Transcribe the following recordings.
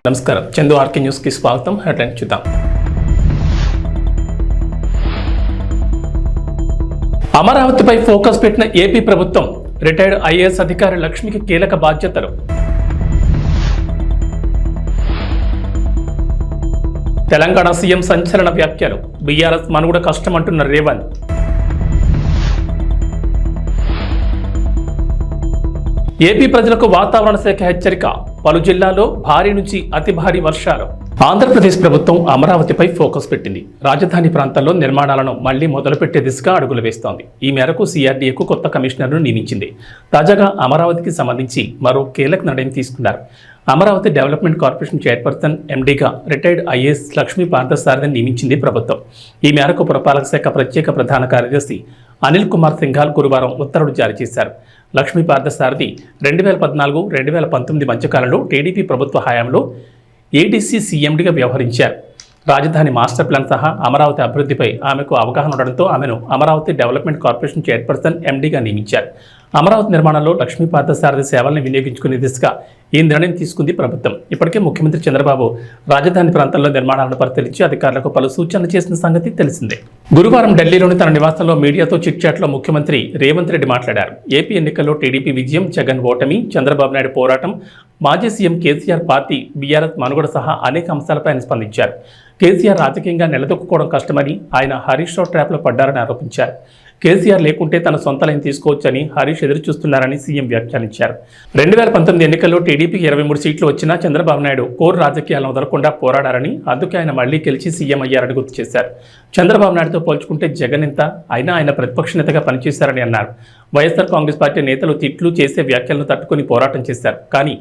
నమస్కారం, Chandu RK news కి స్వాగతం. హెడ్లైన్ చూద్దాం. అమరావతిపై ఫోకస్ పెట్టిన ఏపీ ప్రభుత్వం, రిటైర్డ్ ఐఏఎస్ అధికారి లక్ష్మికి కీలక బాధ్యతలు. తెలంగాణ సీఎం సంచలన వ్యాఖ్యలు, బీఆర్ఎస్ మనుగడ కష్టమంటున్న రేవంత్. ఏపీ ప్రజలకు వాతావరణ శాఖ హెచ్చరిక, పలు జిల్లాల్లో భారీ నుంచి అతి భారీ వర్షాలు. ఆంధ్రప్రదేశ్ ప్రభుత్వం అమరావతిపై ఫోకస్ పెట్టింది. రాజధాని ప్రాంతాల్లో నిర్మాణాలను మళ్లీ మొదలుపెట్టే దిశగా అడుగులు వేస్తోంది. ఈ మేరకు సిఆర్డీఏకు కొత్త కమిషనర్ను నియమించింది. తాజాగా అమరావతికి సంబంధించి మరో కీలక నిర్ణయం తీసుకున్నారు. అమరావతి డెవలప్మెంట్ కార్పొరేషన్ చైర్పర్సన్ ఎండీగా రిటైర్డ్ ఐఏఎస్ లక్ష్మీ పార్థసారథిని నియమించింది ప్రభుత్వం. ఈ మేరకు పురపాలక శాఖ ప్రత్యేక ప్రధాన కార్యదర్శి అనిల్ కుమార్ సింఘాల్ గురువారం ఉత్తర్వులు జారీ చేశారు. లక్ష్మీ పార్థసారథి 2014-2019 మధ్యకాలంలో టీడీపీ ప్రభుత్వ హయాంలో ఏడీసీ సీఎండీగా వ్యవహరించారు. రాజధాని మాస్టర్ ప్లాన్ సహా అమరావతి అభివృద్ధిపై ఆమెకు అవగాహన ఉండడంతో ఆమెను అమరావతి డెవలప్మెంట్ కార్పొరేషన్ చైర్పర్సన్ ఎండీగా నియమించారు. అమరావతి నిర్మాణంలో లక్ష్మీ పార్థసారథి సేవలను వినియోగించుకునే దిశగా ఈ నిర్ణయం తీసుకుంది ప్రభుత్వం. ఇప్పటికే ముఖ్యమంత్రి చంద్రబాబు రాజధాని ప్రాంతాల్లో నిర్మాణాలను పరిశీలించి అధికారులకు పలు సూచనలు చేసిన సంగతి తెలిసిందే. గురువారం ఢిల్లీలోని తన నివాసంలో మీడియాతో చిట్చాట్లో ముఖ్యమంత్రి రేవంత్ రెడ్డి మాట్లాడారు. ఏపీ ఎన్నికల్లో టీడీపీ విజయం, జగన్ ఓటమి, చంద్రబాబు నాయుడు పోరాటం, మాజీ సీఎం కేసీఆర్ పార్టీ, బీఆర్ఎస్ మనుగడ సహా అనేక అంశాలపై ఆయన స్పందించారు. కేసీఆర్ రాజకీయంగా నిలదొక్కుకోవడం కష్టమని, ఆయన హరీష్ రావు ట్రాప్లో పడ్డారని ఆరోపించారు. కేసీఆర్ లేకుంటే తన సొంత లైన్ తీసుకోవచ్చని హరీష్ ఎదురు చూస్తున్నారని సీఎం వ్యాఖ్యానించారు. 2019 ఎన్నికల్లో టీడీపీకి 23 సీట్లు వచ్చినా చంద్రబాబు నాయుడు కోర్ రాజకీయాలను వదలకుండా పోరాడారని, అందుకే ఆయన మళ్లీ గెలిచి సీఎం అయ్యారని గుర్తు చేశారు. చంద్రబాబు నాయుడుతో పోల్చుకుంటే జగన్ ఎంత, అయినా ఆయన ప్రతిపక్ష నేతగా పనిచేశారని అన్నారు. వైఎస్ఆర్ కాంగ్రెస్ పార్టీ నేతలు తిట్లు చేసే వ్యాఖ్యలను తట్టుకుని పోరాటం చేశారు. కానీ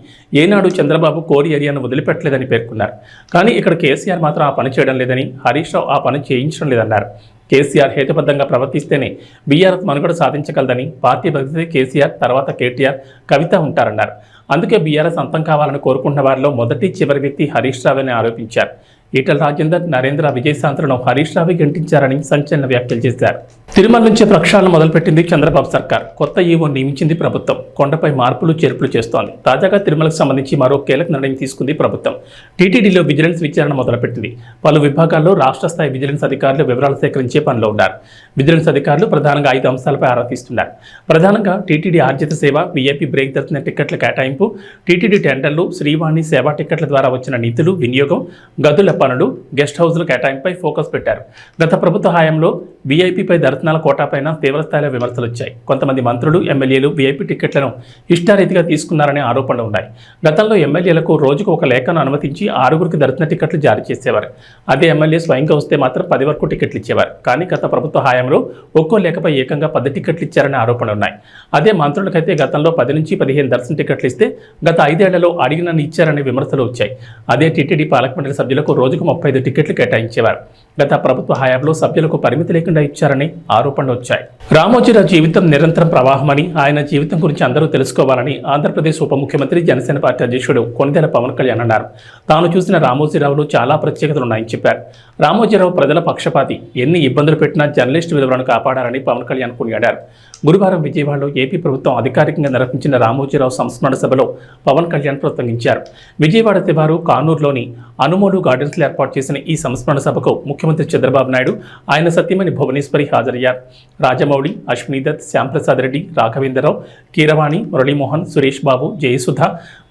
ఏనాడు చంద్రబాబు కోర్ ఏరియాను వదిలిపెట్టలేదని పేర్కొన్నారు. కానీ ఇక్కడ కేసీఆర్ మాత్రం ఆ పని చేయడం లేదని, హరీష్ రావు ఆ పని చేయించడం లేదన్నారు. కేసీఆర్ హేతుబద్ధంగా ప్రవర్తిస్తేనే బీఆర్ఎస్ మనుగడ సాధించగలదని, పార్టీ బతికితే కేసీఆర్, తర్వాత కేటీఆర్, కవిత ఉంటారన్నారు. అందుకే బీఆర్ఎస్ అంతం కావాలని కోరుకుంటున్న వారిలో మొదటి చివరి వ్యక్తి హరీష్ రావు అని ఆరోపించారు. ఈటల రాజేందర్, నరేంద్ర, విజయశాంతులను హరీష్ రావు గెంటించారని సంచలన వ్యాఖ్యలు చేశారు. తిరుమల నుంచి ప్రక్షాళన మొదలుపెట్టింది చంద్రబాబు సర్కార్. కొత్త ఈవో నియమించింది ప్రభుత్వం. కొండపై మార్పులు చేర్పులు చేస్తోంది. తాజాగా తిరుమలకు సంబంధించి మరో కీలక నిర్ణయం తీసుకుంది ప్రభుత్వం. టీటీడీలో విజిలెన్స్ విచారణ మొదలుపెట్టింది. పలు విభాగాల్లో రాష్ట్ర స్థాయి విజిలెన్స్ అధికారులు వివరాలు సేకరించే పనిలో ఉన్నారు. విజిలెన్స్ అధికారులు ప్రధానంగా 5 అంశాలపై ఆరా తీస్తున్నారు. ప్రధానంగా టీటీడీ ఆర్జిత సేవ, వీఐపీ బ్రేక్ దర్శన టికెట్ల కేటాయింపు, టీటీడీ టెండర్లు, శ్రీవాణి సేవా టికెట్ల ద్వారా వచ్చిన నిధులు వినియోగం, గదుల పనులు, గెస్ట్ హౌస్ల కేటాయింపై ఫోకస్ పెట్టారు. గత ప్రభుత్వ హయాంలో వీఐపీపై దర్శనాల కోటాపైన తీవ్రస్థాయిలో విమర్శలు వచ్చాయి. కొంతమంది మంత్రులు, ఎమ్మెల్యేలు వీఐపీ టికెట్లను ఇష్టారీతిగా తీసుకున్నారనే ఆరోపణలు ఉన్నాయి. గతంలో ఎమ్మెల్యేలకు రోజుకు ఒక లేఖను అనుమతించి 6గురికి దర్శన టికెట్లు జారీ చేసేవారు. అదే ఎమ్మెల్యే స్వయంగా వస్తే మాత్రం 10 వరకు టికెట్లు ఇచ్చేవారు. కానీ గత ప్రభుత్వ హయాంలో ఒక్కో లేఖపై ఏకంగా 10 టికెట్లు ఇచ్చారనే ఆరోపణలు ఉన్నాయి. అదే మంత్రులకైతే గతంలో 10 నుంచి 15 దర్శన టికెట్లు ఇస్తే గత 5 ఏళ్లలో అడిగినన్ని ఇచ్చారనే విమర్శలు వచ్చాయి. అదే టీటీడీ పాలక మండలి సభ్యులకు రోజుకు 35 టికెట్లు కేటాయించేవారు. గత ప్రభుత్వ హయాంలో సభ్యులకు పరిమితి లేకుండా ఇచ్చారని ఆరోపణలు వచ్చాయి. రామోజీరావు జీవితం నిరంతరం ప్రవాహమని, ఆయన జీవితం గురించి అందరూ తెలుసుకోవాలని ఆంధ్రప్రదేశ్ ఉప ముఖ్యమంత్రి, జనసేన పార్టీ అధ్యక్షుడు కొణిదెల పవన్ కళ్యాణ్ అన్నారు. తాను చూసిన రామోజీరావులో చాలా ప్రత్యేకతలు ఉన్నాయని చెప్పారు. రామోజీరావు ప్రజల పక్షపాతి, ఎన్ని ఇబ్బందులు పెట్టినా జర్నలిస్టు విలువలను కాపాడారని పవన్ కళ్యాణ్ కొనియాడారు. గురువారం విజయవాడలో ఏపీ ప్రభుత్వం అధికారికంగా నిర్వహించిన రామోజీరావు సంస్మరణ సభలో పవన్ కళ్యాణ్ ప్రసంగించారు. విజయవాడ శివారు కానూరులోని అనుమోలు గార్డెన్స్లో ఏర్పాటు చేసిన ఈ సంస్మరణ సభకు ముఖ్యమంత్రి చంద్రబాబు నాయుడు, ఆయన సతీమణి భువనేశ్వరి హాజరయ్యారు. రాజమౌళి, అశ్వినీదత్, శ్యాంప్రసాద్ రెడ్డి, రాఘవేంద్రరావు, కీరవాణి, మురళీమోహన్, సురేష్ బాబు, జయసుధ,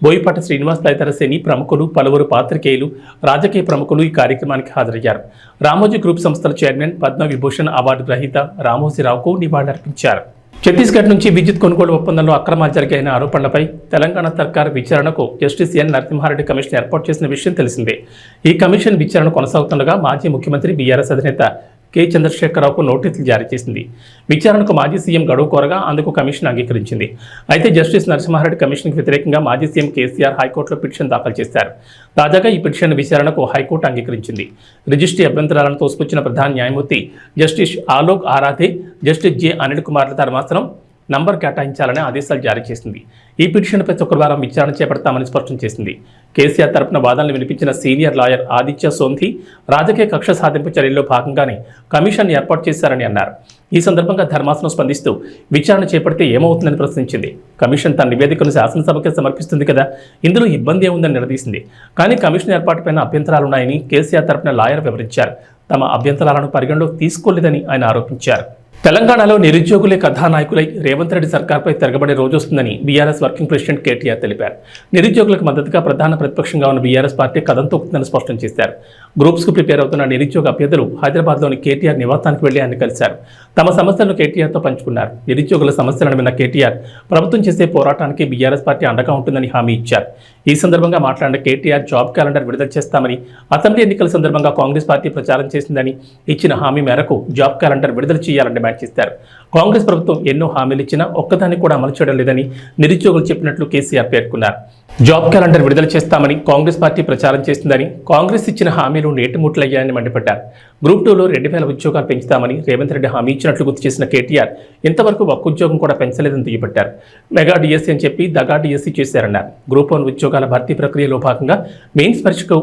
బోయపాటి శ్రీనివాస్ తదితర సినీ ప్రముఖులు, పలువురు పాత్రికేయులు, రాజకీయ ప్రముఖులు ఈ కార్యక్రమానికి హాజరయ్యారు. రామోజీ గ్రూప్ సంస్థల చైర్మన్, పద్మవిభూషణ్ అవార్డు గ్రహీత రామోజీరావుకు నివాళులర్పించారు. ఛత్తీస్గఢ్ నుంచి విద్యుత్ కొనుగోలు ఒప్పందంలో అక్రమాలు జరిగాయన్న ఆరోపణలపై తెలంగాణ సర్కార్ విచారణకు జస్టిస్ ఎన్ నరసింహారెడ్డి కమిషన్ ఏర్పాటు చేసిన విషయం తెలిసిందే. ఈ కమిషన్ విచారణ కొనసాగుతుండగా మాజీ ముఖ్యమంత్రి, బీఆర్ఎస్ అధినేత కె చంద్రశేఖరరావుకు నోటీసులు జారీ చేసింది. విచారణకు మాజీ సీఎం గడువు కోరగా అందుకు కమిషన్ అంగీకరించింది. అయితే జస్టిస్ నరసింహారెడ్డి కమిషన్కు వ్యతిరేకంగా మాజీ సీఎం కేసీఆర్ హైకోర్టులో పిటిషన్ దాఖలు చేశారు. తాజాగా ఈ పిటిషన్ విచారణకు హైకోర్టు అంగీకరించింది. రిజిస్ట్రీ అభ్యంతరాలను తోసిపుచ్చిన ప్రధాన న్యాయమూర్తి justice Alok Aradhe, justice J Anil కుమార్ల ధర్మాసనం నంబర్ కేటాయించాలని ఆదేశాలు జారీ చేసింది. ఈ పిటిషన్పై శుక్రవారం విచారణ చేపడతామని స్పష్టం చేసింది. కేసీఆర్ తరపున వాదనలు వినిపించిన సీనియర్ లాయర్ ఆదిత్య సోంధి రాజకీయ కక్ష సాధింపు చర్యల్లో భాగంగానే కమిషన్ ఏర్పాటు చేశారని అన్నారు. ఈ సందర్భంగా ధర్మాసనం స్పందిస్తూ విచారణ చేపడితే ఏమవుతుందని ప్రశ్నించింది. కమిషన్ తన నివేదికను శాసనసభకి సమర్పిస్తుంది కదా, ఇందులో ఇబ్బంది ఏముందని నిలదీసింది. కానీ కమిషన్ ఏర్పాటుపైన అభ్యంతరాలున్నాయని కేసీఆర్ తరపున లాయర్ వివరించారు. తమ అభ్యంతరాలను పరిగణలోకి తీసుకోలేదని ఆయన ఆరోపించారు. తెలంగాణలో నిరుద్యోగులే కథానాయకులై రేవంత్ రెడ్డి సర్కార్పై తిరగబడే రోజు వస్తుందని బీఆర్ఎస్ వర్కింగ్ ప్రెసిడెంట్ కేటీఆర్ తెలిపారు. నిరుద్యోగులకు మద్దతుగా ప్రధాన ప్రతిపక్షంగా ఉన్న బీఆర్ఎస్ పార్టీ కథం తొక్కుతుందని స్పష్టం చేశారు. గ్రూప్స్కు ప్రిపేర్ అవుతున్న నిరుద్యోగ అభ్యర్థులు హైదరాబాద్లోని కేటీఆర్ నివాసానికి వెళ్లి ఆయన కలిశారు. తమ సమస్యలను కేటీఆర్తో పంచుకున్నారు. నిరుద్యోగుల సమస్యలను విన్న కేటీఆర్ ప్రభుత్వం చేసే పోరాటానికి బీఆర్ఎస్ పార్టీ అండగా ఉంటుందని హామీ ఇచ్చారు. ఈ సందర్భంగా మాట్లాడిన కేటీఆర్ జాబ్ క్యాలెండర్ విడుదల చేస్తామని, అసెంబ్లీ ఎన్నికల సందర్భంగా కాంగ్రెస్ పార్టీ ప్రచారం చేసిందని, ఇచ్చిన హామీ మేరకు జాబ్ క్యాలెండర్ విడుదల చేయాలని డిమాండ్ చేశారు. కాంగ్రెస్ ప్రభుత్వం ఎన్నో హామీలు ఇచ్చినా ఒక్కదాన్ని కూడా అమలు చేయడం లేదని నిరుద్యోగులు చెప్పినట్లు కేసీఆర్ పేర్కొన్నారు. జాబ్ క్యాలెండర్ విడుదల చేస్తామని కాంగ్రెస్ పార్టీ ప్రచారం చేసిందని, కాంగ్రెస్ ఇచ్చిన హామీలు నేటిముట్లయ్యాయని మండిపడ్డారు. గ్రూప్ 2లో 2,000 ఉద్యోగాలు పెంచుతామని రేవంత్ రెడ్డి హామీ ఇచ్చినట్లు గుర్తు చేసిన కేటీఆర్ ఇంతవరకు ఒక్క ఉద్యోగం కూడా పెంచలేదని దుయ్యబట్టారు. మెగా డిఎస్సీ అని చెప్పి దగా డిఎస్సీ చేశారన్నారు. గ్రూప్ 1 ఉద్యోగాల భర్తీ ప్రక్రియలో భాగంగా మెయిన్స్ పరీక్షకు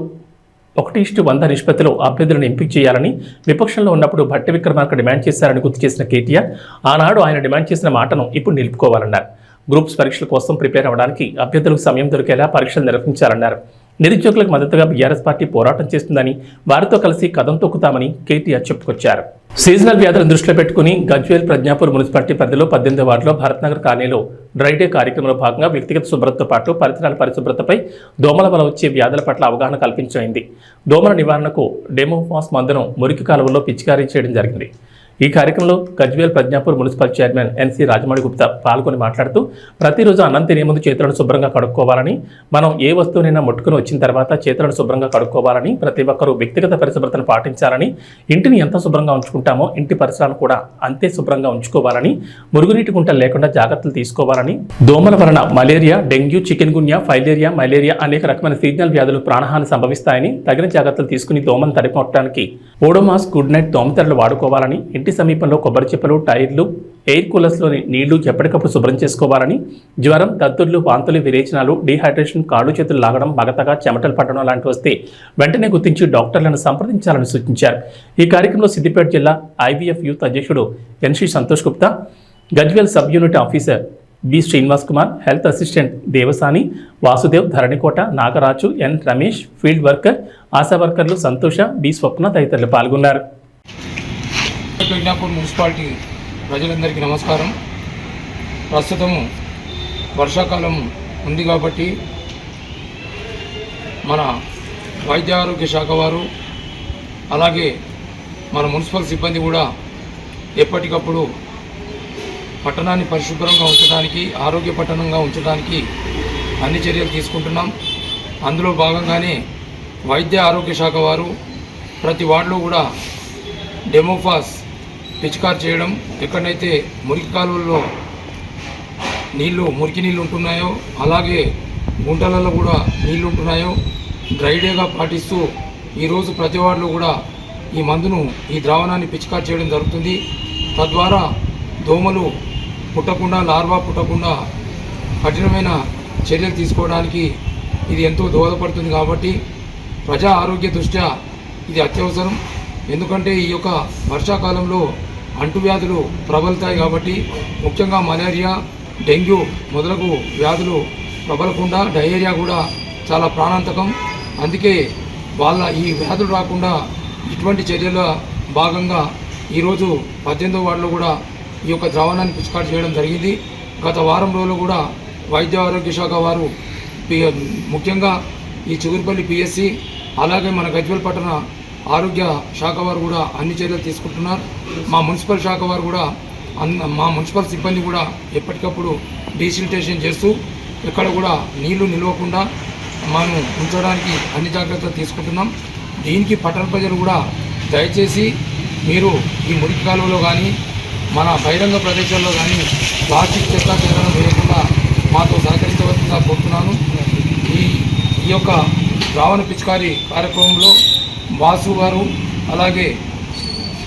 1:100 నిష్పత్తిలో అభ్యర్థులను ఎంపిక చేయాలని విపక్షంలో ఉన్నప్పుడు భట్టి విక్రమార్క డిమాండ్ చేశారని గుర్తు చేసిన కేటీఆర్ ఆనాడు ఆయన డిమాండ్ చేసిన మాటను ఇప్పుడు నిలుపుకోవాలన్నారు. గ్రూప్స్ పరీక్షల కోసం ప్రిపేర్ అవ్వడానికి అభ్యర్థులకు సమయం దొరికేలా పరీక్షలు నిర్వహించాలన్నారు. నిరుద్యోగులకు మద్దతుగా బీఆర్ఎస్ పార్టీ పోరాటం చేస్తుందని, వారితో కలిసి కదం తొక్కుతామని కేటీఆర్ చెప్పుకొచ్చారు. సీజనల్ వ్యాధులను దృష్టిలో పెట్టుకుని గజ్వేల్ ప్రజ్ఞాపూర్ మున్సిపాలిటీ పరిధిలో 18వ వార్డులో భరత్నగర్ కాలనీలో డ్రై డే కార్యక్రమంలో భాగంగా వ్యక్తిగత శుభ్రతతో పాటు పరిసరాల పరిశుభ్రతపై దోమల వల్ల వచ్చే వ్యాధుల పట్ల అవగాహన కల్పించైంది. దోమల నివారణకు డెమోఫాస్ మందును మురికి కాలువల్లో పిచికారీ చేయడం జరిగింది. ఈ కార్యక్రమంలో Gajwel Pragnapur municipal chairman NC Rajamouli Gupta పాల్గొని మాట్లాడుతూ ప్రతిరోజు అన్నం తినే ముందు చేతులను శుభ్రంగా కడుక్కోవాలని, మనం ఏ వస్తువునైనా ముట్టుకుని వచ్చిన తర్వాత చేతులను శుభ్రంగా కడుక్కోవాలని, ప్రతి ఒక్కరూ వ్యక్తిగత పరిశుభ్రతను పాటించాలని, ఇంటిని ఎంత శుభ్రంగా ఉంచుకుంటామో ఇంటి పరిసరాలను కూడా అంతే శుభ్రంగా ఉంచుకోవాలని, మురుగునీటి గుంటలు లేకుండా జాగ్రత్తలు తీసుకోవాలని, దోమల వలన malaria, dengue, chikungunya, filaria, malaria అనేక రకమైన సీజనల్ వ్యాధులు ప్రాణహాని సంభవిస్తాయని, తగిన జాగ్రత్తలు తీసుకుని దోమను తరిపొట్టడానికి ఓడోమాస్ గుడ్ నైట్ దోమతెరలు వాడుకోవాలని, ఇంటి సమీపంలో కొబ్బరి చిప్పలు, టైర్లు, ఎయిర్ కూలర్స్లోని నీళ్లు ఎప్పటికప్పుడు శుభ్రం చేసుకోవాలని, జ్వరం, దద్దుర్లు, వాంతులు, విరేచనాలు, డీహైడ్రేషన్, కాళ్ళు చేతులు లాగడం, మగతగా చెమటలు పట్టడం లాంటివి వస్తే వెంటనే గుర్తించి డాక్టర్లను సంప్రదించాలని సూచించారు. ఈ కార్యక్రమంలో సిద్దిపేట జిల్లా ఐవీఎఫ్ యూత్ అధ్యక్షుడు NC Santosh Gupta, Gajwel sub unit officer B Srinivas Kumar, health assistant Devasani, Vasudev, Dharanikota, Nagaraju, N Ramesh, field worker, ASHA వర్కర్లు సంతోష, బి స్వప్న తదితరులు పాల్గొన్నారు. ప్రజ్ఞాపూర్ మున్సిపాలిటీ ప్రజలందరికీ నమస్కారం. ప్రస్తుతము వర్షాకాలం ఉంది కాబట్టి మన వైద్య ఆరోగ్య శాఖ వారు అలాగే మన మున్సిపల్ సిబ్బంది కూడా ఎప్పటికప్పుడు పట్టణాన్ని పరిశుభ్రంగా ఉంచడానికి, ఆరోగ్య పట్టణంగా ఉంచడానికి అన్ని చర్యలు తీసుకుంటున్నాం. అందులో భాగంగానే వైద్య ఆరోగ్య శాఖ వారు ప్రతి వార్డులో కూడా డెమోఫాస్ పిచికారి చేయడం, ఎక్కడైతే మురికి కాలువల్లో మురికి నీళ్ళు ఉంటున్నాయో అలాగే గుంటలలో కూడా నీళ్ళు ఉంటున్నాయో డ్రై డేగా పాటిస్తూ ఈరోజు ప్రతి వార్డులో కూడా ఈ మందును, ఈ ద్రావణాన్ని పిచికారి చేయడం జరుగుతుంది. తద్వారా దోమలు పుట్టకుండా, లార్వా పుట్టకుండా కఠినమైన చర్యలు తీసుకోవడానికి ఇది ఎంతో దోహదపడుతుంది. కాబట్టి ప్రజా ఆరోగ్య దృష్ట్యా ఇది అత్యవసరం. ఎందుకంటే ఈ యొక్క వర్షాకాలంలో అంటువ్యాధులు ప్రబలుతాయి కాబట్టి, ముఖ్యంగా మలేరియా, డెంగ్యూ మొదలగు వ్యాధులు ప్రబలకుండా, డయేరియా కూడా చాలా ప్రాణాంతకం. అందుకే ఈ వ్యాధులు రాకుండా ఇటువంటి చర్యల భాగంగా ఈరోజు 18వ వార్డులో కూడా ఈ యొక్క ద్రావణాన్ని పిచికారి చేయడం జరిగింది. గత వారం రోజులు కూడా వైద్య ఆరోగ్య శాఖ వారు ముఖ్యంగా ఈ చిగురుపల్లి పిఎస్సి అలాగే మన గజ్వేల్ పట్టణ ఆరోగ్య శాఖ వారు కూడా అన్ని చర్యలు తీసుకుంటున్నారు. మా మున్సిపల్ శాఖ వారు కూడా మా మున్సిపల్ సిబ్బంది కూడా ఎప్పటికప్పుడు డీసిల్టేషన్ చేస్తూ ఎక్కడ కూడా నీళ్లు నిలవకుండా మనం ఉంచడానికి అన్ని జాగ్రత్తలు తీసుకుంటున్నాం. దీనికి పట్టణ ప్రజలు కూడా దయచేసి మీరు ఈ మురికి కాలువలో కానీ మన బహిరంగ ప్రదేశాల్లో కానీ ప్లాస్టిక్ చెత్త చెదరడం వేయకుండా మాతో సహకరించవలసిందిగా కోరుతున్నాను. ఈ యొక్క ద్రావణ పిచికారి కార్యక్రమంలో వాసు గారు అలాగే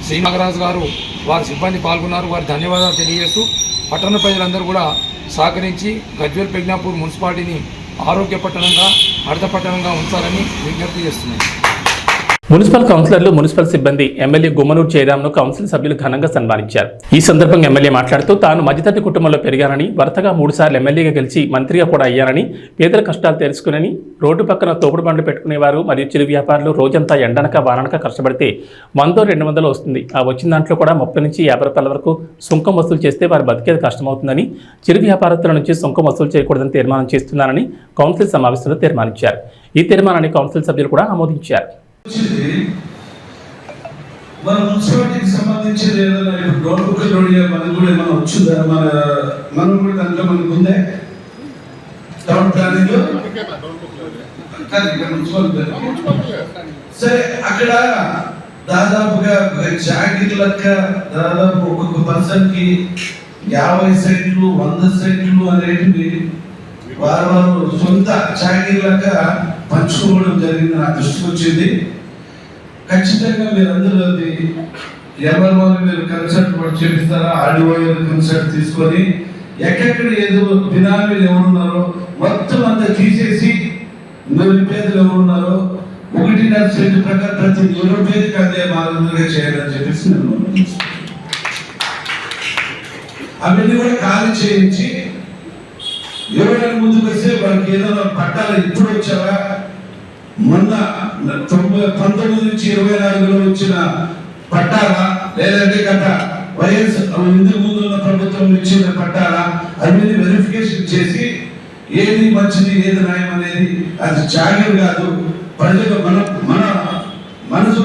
శ్రీనాగరాజు గారు వారి సిబ్బంది పాల్గొన్నారు. వారి ధన్యవాదాలు తెలియజేస్తూ పట్టణ ప్రజలందరూ కూడా సహకరించి గజ్వేల్ ప్రజ్ఞాపూర్ మున్సిపాలిటీని ఆరోగ్య పట్టణంగా హరిత పట్టణంగా ఉంచాలని విజ్ఞప్తి చేస్తున్నాను. మున్సిపల్ కౌన్సిలర్లు, మున్సిపల్ సిబ్బంది ఎమ్మెల్యే గుమ్మనూరు జయరాంను కౌన్సిల్ సభ్యులు ఘనంగా సన్మానించారు. ఈ సందర్భంగా ఎమ్మెల్యే మాట్లాడుతూ తాను మధ్యతరగతి కుటుంబంలో పెరిగానని, వరుసగా 3 సార్లు ఎమ్మెల్యేగా గెలిచి మంత్రిగా కూడా అయ్యానని, పేదల కష్టాలు తెలుసుకునని, రోడ్డు పక్కన తోపుడు బండ్లు పెట్టుకునేవారు మరియు చిరు వ్యాపారులు రోజంతా ఎండనక వాననక కష్టపడితే 100-200 వస్తుంది. ఆ వచ్చిన దాంట్లో కూడా 30 నుంచి 50 రూపాయల వరకు సుంకం వసూలు చేస్తే వారు బతికేది కష్టమవుతుందని, చిరు వ్యాపారస్తుల నుంచి సుంకం వసూలు చేయకూడదని తీర్మానం చేస్తున్నానని కౌన్సిల్ సమావేశంలో తీర్మానించారు. ఈ తీర్మానాన్ని కౌన్సిల్ సభ్యులు కూడా ఆమోదించారు. మన మున్సిపాలిటీకి సంబంధించి ఏదైనా డోర్ బుక్ మనకు కూడా ఏమైనా వచ్చిందా? మనం కూడా దాంట్లో మనకు ఉందే టౌన్ ప్లానింగ్ సరే. అక్కడ దాదాపుగా జాకెట్ లెక్క దాదాపు ఒక్కొక్క పర్సన్ కి 50 సెంట్లు 100 సెంట్లు అనేటివి వారు సొంత జాకెట్ లెక్క పంచుకోవడం జరిగింది. నా దృష్టికి వచ్చింది. ఖచ్చితంగా మీరందరూ అది ఎవరు మీరు కన్సల్ట్ చేపిస్తారా? ఆడియో కన్సల్ట్ తీసుకొని ఎక్కడెక్కడ ఏదో బినామీలు ఎవరున్నారో మొత్తం అంతా తీసేసి నిరుపేదలు ఎవరున్నారో 1.5 సెంట్ ప్రకారం ప్రతి నిరుపేదకి అందే మార్గంగా చేయాలని చెప్పేసి నేను అవన్నీ కూడా ఖాళీ చేయించి ఎవరైనా ముందుకు వస్తే వాళ్ళకి ఏదైనా పట్టాలు ఇప్పుడు వచ్చావా, మొన్న 19 నుంచి 24లో వచ్చిన పట్టాలా, లేదంటే గత వైఎస్ ఇందుకు ముందు ఉన్న ప్రభుత్వం ఇచ్చిన పట్టాలా, అవన్నీ వెరిఫికేషన్ చేసి ఏది మంచిది ఏది న్యాయం అనేది అది జాగ్రత్త కాదు, ప్రజలు మన మనసు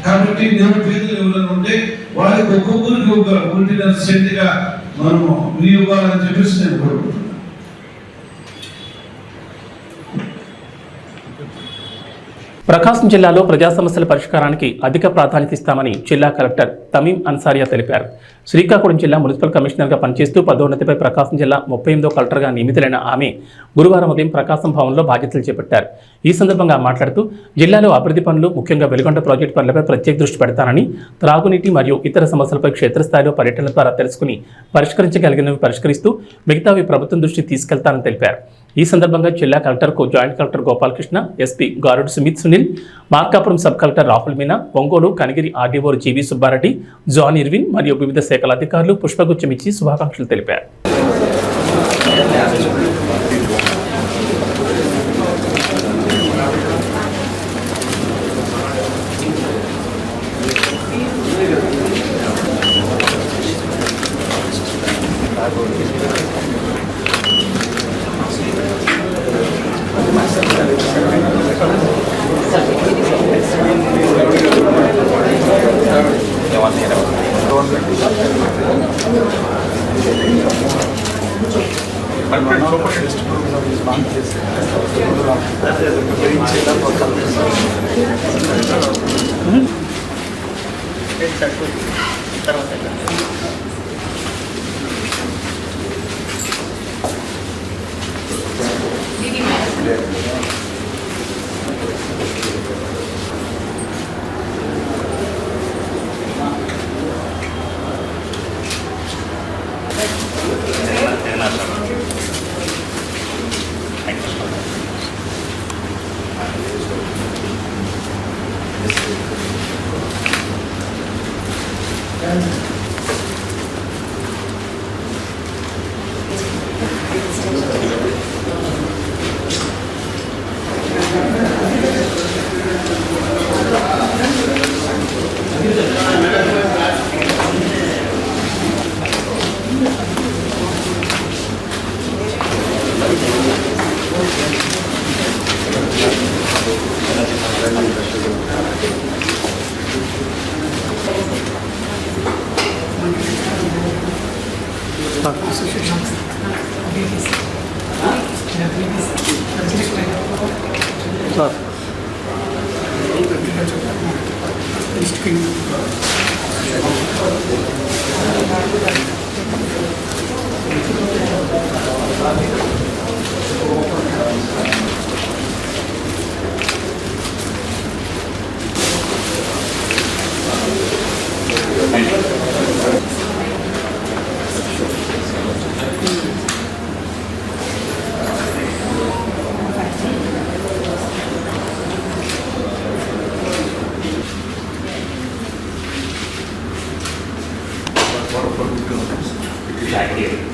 కాబట్టి నిరుపేదలు ఎవరైనా ఉంటే వాళ్ళకి ఒక్కొక్కరికి ఒక 1.5 సెంట్గా మనము ఇవ్వాలని చెప్పేసి నేను కోరుకుంటున్నాను. ప్రకాశం జిల్లాలో ప్రజా సమస్యల పరిష్కారానికి అధిక ప్రాధాన్యత ఇస్తామని జిల్లా కలెక్టర్ తమీం అన్సారియా తెలిపారు. శ్రీకాకుళం జిల్లా మున్సిపల్ కమిషనర్గా పనిచేస్తూ పదోన్నతిపై ప్రకాశం జిల్లా 38వ కలెక్టర్గా నియమితులైన ఆమె గురువారం ఉదయం ప్రకాశం భవన్లో బాధ్యతలు చేపట్టారు. ఈ సందర్భంగా మాట్లాడుతూ జిల్లాలో అభివృద్ధి పనులు, ముఖ్యంగా వెలుగొండ ప్రాజెక్టు పనులపై ప్రత్యేక దృష్టి పెడతానని, త్రాగునీటి మరియు ఇతర సమస్యలపై క్షేత్రస్థాయిలో పర్యటనల ద్వారా తెలుసుకుని పరిష్కరించగలిగినవి పరిష్కరిస్తూ మిగతావి ప్రభుత్వం దృష్టికి తీసుకెళ్తానని తెలిపారు. ఈ సందర్భంగా జిల్లా కలెక్టర్కు జాయింట్ కలెక్టర్ గోపాలకృష్ణ, ఎస్పీ గారుడు Sumit Sunil, Markapuram sub collector Rahul Meena, Ongole Kanigiri RDO GV Subbareddy, John Irvin మరియు వివిధ శాఖల అధికారులు పుష్పగుచ్చం ఇచ్చి శుభాకాంక్షలు తెలిపారు.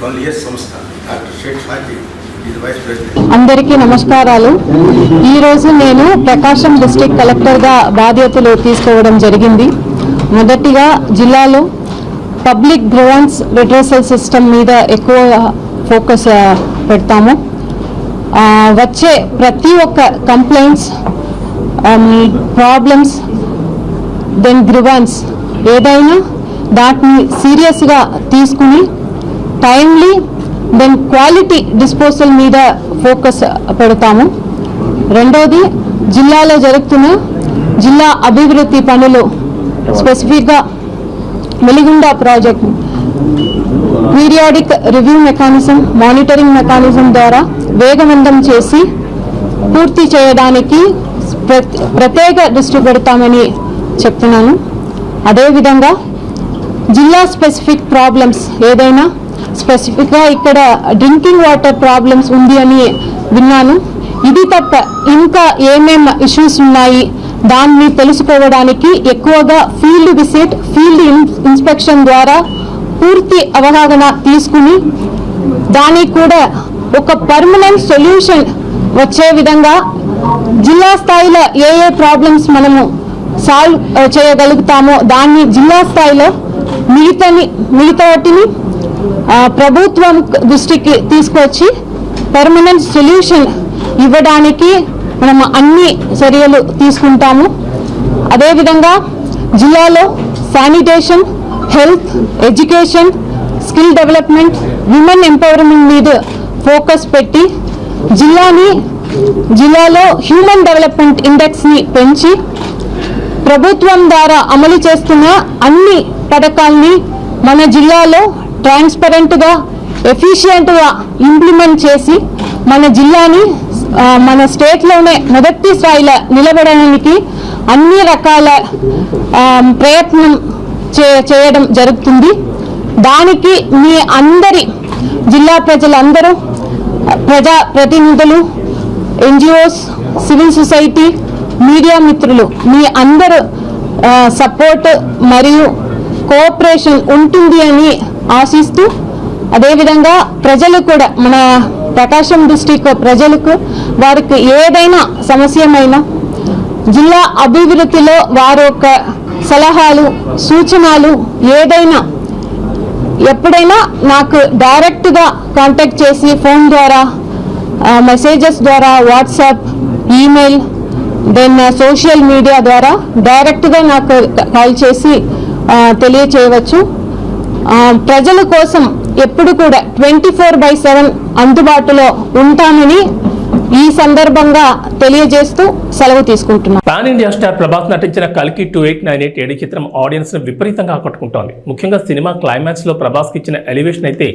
12 సంస్థ డాక్టర్ షేక్ షాకిర్ ఇది వైస్ ప్రెసిడెంట్. అందరికీ నమస్కారాలు. ఈరోజు నేను ప్రకాశం డిస్ట్రిక్ట్ కలెక్టర్గా బాధ్యతలు తీసుకోవడం జరిగింది. మొదటిగా జిల్లాలో పబ్లిక్ గ్రీవెన్స్ రిడ్రెసల్ సిస్టమ్ మీద ఎక్కువ ఫోకస్ పెడతాము. వచ్చే ప్రతి ఒక్క కంప్లైంట్స్, ప్రాబ్లమ్స్, దెన్ గ్రీవెన్స్ ఏదైనా దాన్ని సీరియస్గా తీసుకుని టైమ్లీ దెన్ క్వాలిటీ డిస్పోజల్ మీద ఫోకస్ పెడతాము. రెండోది, జిల్లాలో జరుగుతున్న జిల్లా అభివృద్ధి పనులు, స్పెసిఫిక్గా Veligonda project periodic review mechanism, monitoring mechanism ద్వారా వేగవంతం చేసి పూర్తి చేయడానికి ప్రత్యేక దృష్టి పెడతామని చెప్తున్నాను. అదేవిధంగా జిల్లా స్పెసిఫిక్ ప్రాబ్లమ్స్ ఏదైనా, స్పెసిఫిక్గా ఇక్కడ డ్రింకింగ్ వాటర్ ప్రాబ్లమ్స్ ఉంది అని విన్నాను. ఇది తప్ప ఇంకా ఏమేమి ఇష్యూస్ ఉన్నాయి దాన్ని తెలుసుకోవడానికి ఎక్కువగా ఫీల్డ్ విజిట్, ఫీల్డ్ ఇన్స్పెక్షన్ ద్వారా పూర్తి అవగాహన తీసుకుని దానికి కూడా ఒక పర్మనెంట్ సొల్యూషన్ వచ్చే విధంగా జిల్లా స్థాయిలో ఏ ఏ ప్రాబ్లమ్స్ మనము సాల్వ్ చేయగలుగుతామో దాన్ని జిల్లా స్థాయిలో మిగతా వాటిని ప్రభుత్వం దృష్టికి తీసుకొచ్చి పర్మనెంట్ సొల్యూషన్ ఇవ్వడానికి మనం అన్ని చర్యలు తీసుకుంటాము. అదేవిధంగా జిల్లాలో sanitation, health, education, skill development, women empowerment మీద ఫోకస్ పెట్టి జిల్లాలో హ్యూమన్ డెవలప్మెంట్ ఇండెక్స్ని పెంచి ప్రభుత్వం ద్వారా అమలు చేస్తున్న అన్ని పథకాల్ని మన జిల్లాలో ట్రాన్స్పరెంట్గా, ఎఫిషియెంట్గా ఇంప్లిమెంట్ చేసి మన జిల్లాని మన స్టేట్లోనే మొదటి స్థాయిలో నిలబడడానికి అన్ని రకాల ప్రయత్నం చేయడం జరుగుతుంది. దానికి మీ అందరి జిల్లా ప్రజలందరూ, ప్రజాప్రతినిధులు, ఎన్జిఓస్, సివిల్ సొసైటీ, మీడియా మిత్రులు మీ అందరూ సపోర్ట్ మరియు కోఆపరేషన్ ఉంటుంది అని ఆశిస్తూ, అదేవిధంగా ప్రజలు కూడా, మన ప్రకాశం డిస్ట్రిక్ట్ ప్రజలకు వారికి ఏదైనా సమస్యమైనా జిల్లా అభివృద్ధిలో వారి యొక్క సలహాలు, సూచనలు ఏదైనా ఎప్పుడైనా నాకు డైరెక్ట్గా కాంటాక్ట్ చేసి ఫోన్ ద్వారా, మెసేజెస్ ద్వారా, WhatsApp, email, then social media ద్వారా డైరెక్ట్గా నాకు కాల్ చేసి తెలియచేయవచ్చు. ప్రజల కోసం ఎప్పుడు కూడా 24/7 అందుబాటులో ఉంటామని ఈ సందర్భంగా తెలియజేస్తూ సెలవు తీసుకుంటున్నాను. పాన్ ఇండియా స్టార్ ప్రభాస్ నటించిన కల్కి 2898 ఏడి చిత్రం ఆడియన్స్ ను విపరీతంగా ఆకట్టుకుంటోంది. ముఖ్యంగా సినిమా క్లైమాక్స్ లో ప్రభాస్ కి ఇచ్చిన ఎలివేషన్ అయితే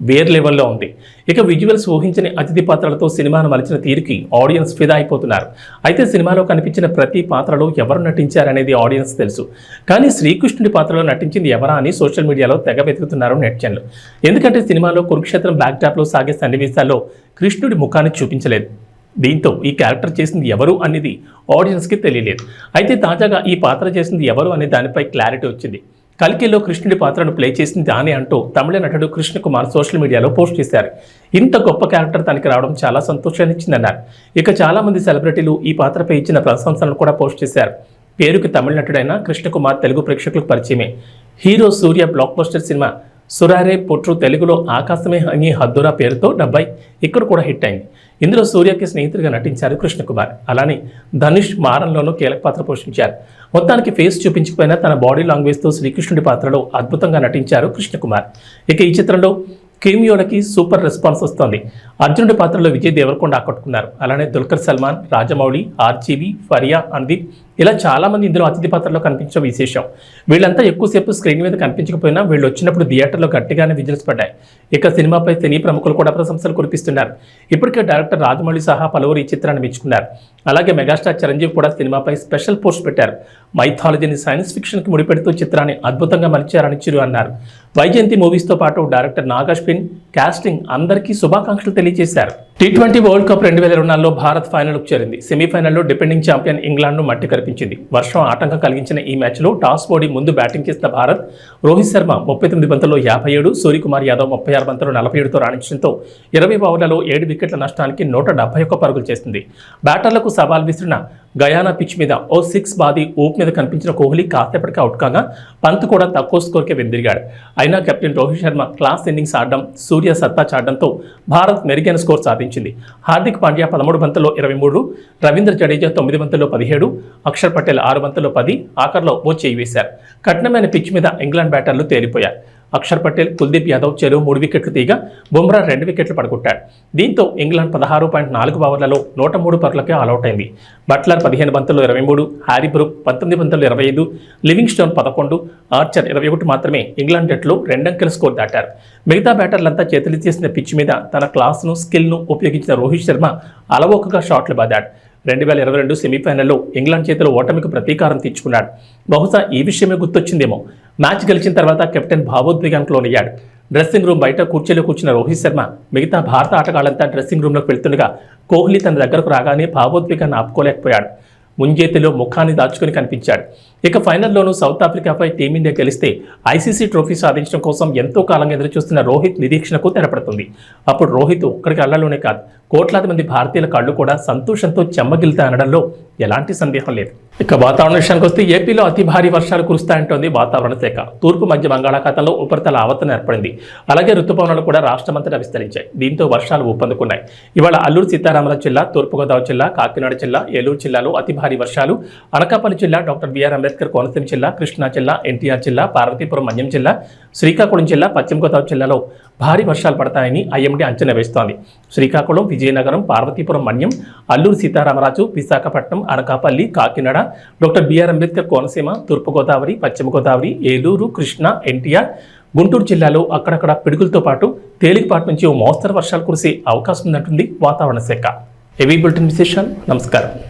వేర్ లెవెల్లో ఉంది. ఇక విజువల్స్ ఊహించని అతిథి పాత్రలతో సినిమాను మలిచిన తీరుకి ఆడియన్స్ ఫిదా అయిపోతున్నారు. అయితే సినిమాలో కనిపించిన ప్రతి పాత్రలో ఎవరు నటించారనేది ఆడియన్స్ తెలుసు. కానీ శ్రీకృష్ణుడి పాత్రలో నటించింది ఎవరా అని సోషల్ మీడియాలో తెగ వెతుకుతున్నారు నెటిజన్లు. ఎందుకంటే సినిమాలో కురుక్షేత్రం బ్యాక్ డ్రాప్ లో సాగే సన్నివేశాల్లో కృష్ణుడి ముఖాన్ని చూపించలేదు. దీంతో ఈ క్యారెక్టర్ చేసింది ఎవరు అనేది ఆడియన్స్కి తెలియలేదు. అయితే తాజాగా ఈ పాత్ర చేసింది ఎవరు అనే దానిపై క్లారిటీ వచ్చింది. కల్కిలో కృష్ణుడి పాత్రను ప్లే చేసింది దాని అంటూ తమిళ నటుడు కృష్ణకుమార్ సోషల్ మీడియాలో పోస్ట్ చేశారు. ఇంత గొప్ప క్యారెక్టర్ తనకి రావడం చాలా సంతోషాన్ని ఇచ్చిందన్నారు. ఇక చాలా మంది సెలబ్రిటీలు ఈ పాత్రపై ఇచ్చిన ప్రశంసలను కూడా పోస్ట్ చేశారు. పేరుకి తమిళ నటుడైన కృష్ణకుమార్ తెలుగు ప్రేక్షకులకు పరిచయమే. హీరో సూర్య బ్లాక్ బస్టర్ సినిమా సురారే పొట్రు తెలుగులో ఆకాశమే హంగి హద్దురా పేరుతో 70 ఇక్కడ కూడా హిట్ అయింది. ఇందులో సూర్యకి స్నేహితుడిగా నటించారు కృష్ణకుమార్. అలానే ధనుష్ మారంలోనూ కీలక పాత్ర పోషించారు. మొత్తానికి ఫేస్ చూపించకపోయినా తన బాడీ లాంగ్వేజ్తో శ్రీకృష్ణుడి పాత్రలో అద్భుతంగా నటించారు కృష్ణకుమార్. ఇక ఈ చిత్రంలో కెమియోలకి సూపర్ రెస్పాన్స్ వస్తోంది. అర్జునుడి పాత్రలో విజయ్ దేవరకొండ ఆకట్టుకున్నారు. అలానే దుల్కర్ సల్మాన్, రాజమౌళి, ఆర్జీవి, ఫరియా, అనుదీప్ ఇలా చాలా మంది ఇందులో అతిథి పాత్రలో కనిపించడం విశేషం. వీళ్ళంతా ఎక్కువసేపు స్క్రీన్ మీద కనిపించకపోయినా వీళ్ళు వచ్చినప్పుడు థియేటర్లో గట్టిగానే విజిల్స్ పడ్డాయి. ఇక సినిమాపై సినీ ప్రముఖులు కూడా ప్రశంసలు కురిపిస్తున్నారు. ఇప్పటికే డైరెక్టర్ రాజమౌళి సహా పలువురు ఈ చిత్రాన్ని మెచ్చుకున్నారు. అలాగే మెగాస్టార్ చిరంజీవి కూడా సినిమాపై స్పెషల్ పోస్ట్ పెట్టారు. మైథాలజీని సైన్స్ ఫిక్షన్కి ముడిపెడుతూ చిత్రాన్ని అద్భుతంగా మలిచారని చిరు అన్నారు. వైజయంతి మూవీస్తో పాటు డైరెక్టర్ నాగ్ అశ్విన్, కాస్టింగ్ అందరికీ శుభాకాంక్షలు తెలియజేశారు. T20 వరల్డ్ కప్ 2024లో భారత్ ఫైనల్కు చేరింది. సెమీఫైనల్లో డిపెండింగ్ ఛాంపియన్ ఇంగ్లాండ్ను మట్టి కరిపించింది. వర్షం ఆటంకం కలిగించిన ఈ మ్యాచ్లో టాస్ ఓడి ముందు బ్యాటింగ్ చేసిన భారత్ రోహిత్ శర్మ 39 బంతుల్లో 57, సూర్యకుమార్ యాదవ్ 36 బంతుల్లో 47తో రాణించడంతో 20 ఓవర్లలో 7 వికెట్ల నష్టానికి 171 పరుగులు చేసింది. బ్యాటర్లకు సవాల్ విసిరిన గయానా పిచ్ మీద ఓ 6 బాది ఊపు మీద కనిపించిన కోహ్లీ కాసేపటికి అవుట్ కాగా పంత్ కూడా తక్కువ స్కోర్కే వెందిరిగాడు. అయినా captain Rohit Sharma class innings ఆడడం, సూర్య సత్తా చాటడంతో భారత్ మెరుగైన స్కోర్ సాధించింది. హార్దిక్ పాండ్యా 13 బంతుల్లో 23, రవీంద్ర జడేజా 9 బంతుల్లో 17, అక్షర్ పటేల్ 6 బంతుల్లో 10 ఆఖర్లో ఓ చేయి వేశారు. కఠినమైన పిచ్ మీద ఇంగ్లాండ్ బ్యాటర్లు తేలిపోయారు. అక్షర్ పటేల్, కుల్దీప్ యాదవ్ చెరో 3 వికెట్లు తీగా బుమ్రా 2 వికెట్లు పడగొట్టాడు. దీంతో ఇంగ్లాండ్ 16.4 ఓవర్లలో 103 పరుగులకే ఆలౌట్ అయింది. బట్లర్ 15 బంతుల్లో 23, హ్యారీ బ్రూక్ 19 బంతుల్లో 25, లివింగ్స్టోన్ 11, ఆర్చర్ 21 మాత్రమే ఇంగ్లాండ్ జట్టులో 2 అంకెల స్కోర్ దాటారు. మిగతా బ్యాటర్లంతా చేతులెత్తేసిన పిచ్ మీద తన క్లాస్ను, స్కిల్ను ఉపయోగించిన రోహిత్ శర్మ అలవోకగా షాట్లు బాదాడు. 2022 సెమీఫైనల్లో ఇంగ్లాండ్ చేతిలో ఓటమికి ప్రతీకారం తీర్చుకున్నాడు. బహుశా ఈ విషయమే గుర్తొచ్చిందేమో. మ్యాచ్ గెలిచిన తర్వాత కెప్టెన్ భావోద్వేగానికి లోనయ్యాడు. డ్రెస్సింగ్ రూమ్ బయట కుర్చీలో కూర్చున్న రోహిత్ శర్మ మిగతా భారత ఆటగాళ్లంతా డ్రెస్సింగ్ రూమ్లోకి వెళ్తుండగా కోహ్లీ తన దగ్గరకు రాగానే భావోద్వేగాన్ని ఆపుకోలేకపోయాడు. ముంజేతిలో ముఖాన్ని దాచుకుని కనిపించాడు. ఇక ఫైనల్లోనూ సౌత్ ఆఫ్రికాపై టీమిండియా గెలిస్తే ఐసీసీ ట్రోఫీ సాధించడం కోసం ఎంతో కాలంగా ఎదురుచూస్తున్న రోహిత్ నిరీక్షణకు తెరపడుతుంది. అప్పుడు రోహిత్ ఒక్కడికి అళ్లలోనే కాదు, కోట్లాది మంది భారతీయుల కళ్ళు కూడా సంతోషంతో చెమ్మగిలుతా అనడంలో ఎలాంటి సందేహం లేదు. ఇక వాతావరణ విషయానికి వస్తే ఏపీలో అతి భారీ వర్షాలు కురుస్తాయంటోంది వాతావరణ శాఖ. తూర్పు మధ్య బంగాళాఖాతంలో ఉపరితల ఆవర్తనం ఏర్పడింది. అలాగే రుతుపవనాలు కూడా రాష్ట్రమంతటా విస్తరించాయి. దీంతో వర్షాలు ఊపందుకున్నాయి. ఇవాళ అల్లూరు సీతారామరాజు జిల్లా, తూర్పుగోదావరి జిల్లా, కాకినాడ జిల్లా, ఏలూరు జిల్లాలో అతి భారీ వర్షాలు, అనకాపల్లి జిల్లా, డాక్టర్ బిఆర్ అంబేద్కర్ కోనసీమ జిల్లా, కృష్ణా జిల్లా, ఎన్టీఆర్ జిల్లా, పార్వతీపురం మన్యం జిల్లా, శ్రీకాకుళం జిల్లా, పశ్చిమ గోదావరి జిల్లాలో భారీ వర్షాలు పడతాయని ఐఎండీ అంచనా వేస్తోంది. శ్రీకాకుళం, విజయనగరం, పార్వతీపురం మన్యం, అల్లూరు సీతారామరాజు, విశాఖపట్నం, అనకాపల్లి, కాకినాడ, డాక్టర్ బిఆర్ అంబేద్కర్ కోనసీమ, తూర్పుగోదావరి, పశ్చిమ గోదావరి, ఏలూరు, కృష్ణా, ఎన్టీఆర్, గుంటూరు జిల్లాలో అక్కడక్కడ పిడుగులతో పాటు తేలికపాటి నుంచి ఓ మోస్తరు వర్షాలు కురిసే అవకాశం ఉందంటుంది వాతావరణ శాఖ. ఏవీ బులెటిన్ విశేషాలు. నమస్కారం.